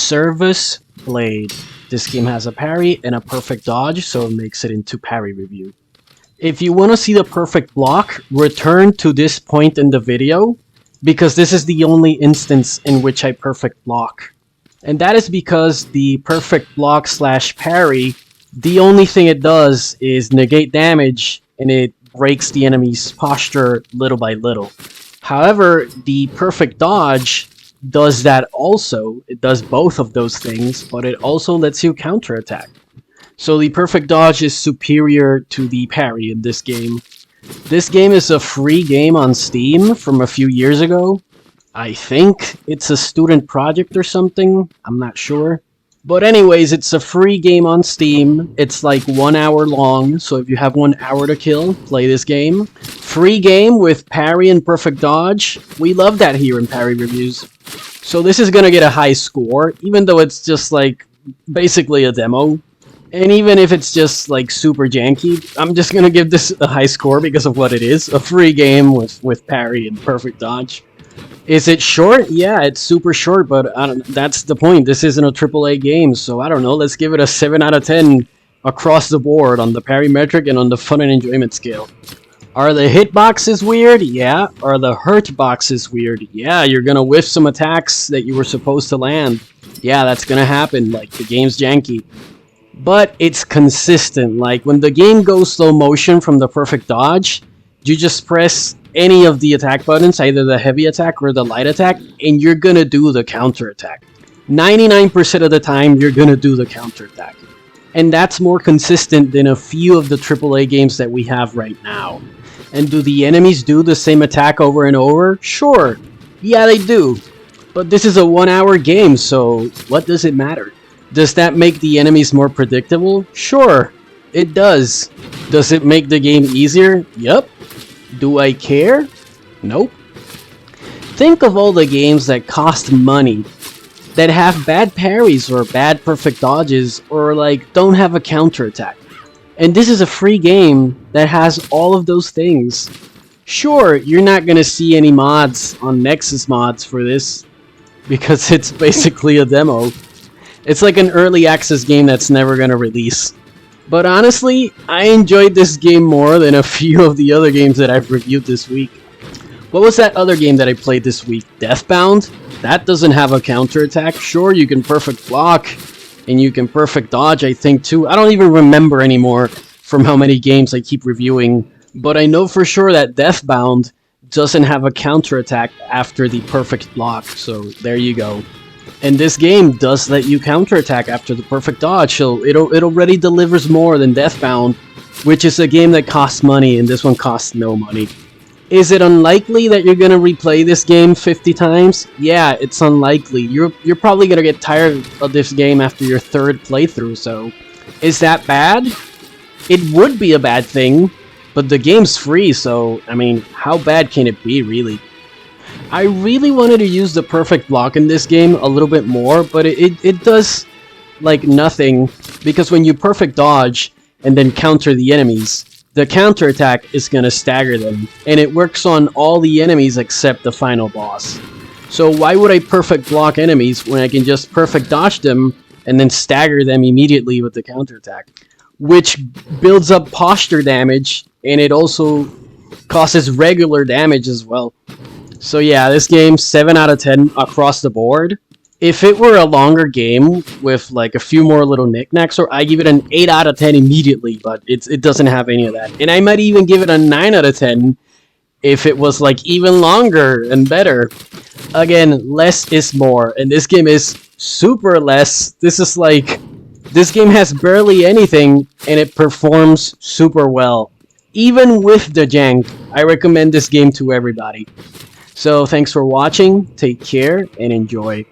Cervus Blade. This game has a parry and a perfect dodge, so it makes it into parry review. If you want to see the perfect block, return to this point in the video, because this is the only instance in which I perfect block. And that is because the perfect block slash parry, the only thing it does is negate damage, and it breaks the enemy's posture little by little. However, the perfect dodge does that also. It does both of those things, but it also lets you counterattack. So the perfect dodge is superior to the parry in this game. This game is a free game on Steam from a few years ago. I think it's a student project or something, I'm not sure. But anyways, it's a free game on Steam. It's like 1 hour long, so if you have 1 hour to kill, play this game. Free game with parry and perfect dodge. We love that here in parry reviews. So this is gonna get a high score, even though it's just like basically a demo. And even if it's just like super janky, I'm just gonna give this a high score because of what it is. A free game with parry and perfect dodge. Is it short? Yeah, it's super short, but that's the point. This isn't a AAA game, so I don't know. Let's give it a 7 out of 10 across the board on the parry metric and on the fun and enjoyment scale. Are the hitboxes weird? Yeah. Are the hurt boxes weird? Yeah, you're gonna whiff some attacks that you were supposed to land. Yeah, that's gonna happen, like the game's janky. But it's consistent. Like when the game goes slow motion from the perfect dodge, you just press any of the attack buttons, either the heavy attack or the light attack, and you're gonna do the counter attack. 99% of the time, you're gonna do the counter attack. And that's more consistent than a few of the AAA games that we have right now. And do the enemies do the same attack over and over? Sure. Yeah, they do. But this is a 1 hour game, so what does it matter? Does that make the enemies more predictable? Sure, it does. Does it make the game easier? Yup. Do I care? Nope. Think of all the games that cost money, that have bad parries or bad perfect dodges, or like don't have a counterattack. And this is a free game that has all of those things. Sure, you're not gonna see any mods on Nexus mods for this, because it's basically a demo. It's like an early access game that's never gonna release. But honestly, I enjoyed this game more than a few of the other games that I've reviewed this week. What was that other game that I played this week? Deathbound? That doesn't have a counterattack. Sure, you can perfect block, and you can perfect dodge, I think, too. I don't even remember anymore from how many games I keep reviewing. But I know for sure that Deathbound doesn't have a counterattack after the perfect block, so there you go. And this game does let you counterattack after the perfect dodge, so it already delivers more than Deathbound, which is a game that costs money, and this one costs no money. Is it unlikely that you're gonna replay this game 50 times? Yeah, it's unlikely. You're probably gonna get tired of this game after your third playthrough, so... Is that bad? It would be a bad thing, but the game's free, so, I mean, how bad can it be, really? I really wanted to use the perfect block in this game a little bit more, but it does, like, nothing, because when you perfect dodge and then counter the enemies, the counterattack is gonna stagger them, and it works on all the enemies except the final boss. So why would I perfect block enemies when I can just perfect dodge them and then stagger them immediately with the counterattack? Which builds up posture damage, and it also causes regular damage as well. So yeah, this game, 7 out of 10 across the board. If it were a longer game with like a few more little knickknacks, or I give it an 8 out of 10 immediately, but it doesn't have any of that. And I might even give it a 9 out of 10 if it was like even longer and better. Again, less is more, and this game is super less. This game has barely anything, and it performs super well. Even with the jank, I recommend this game to everybody. So thanks for watching, take care, and enjoy.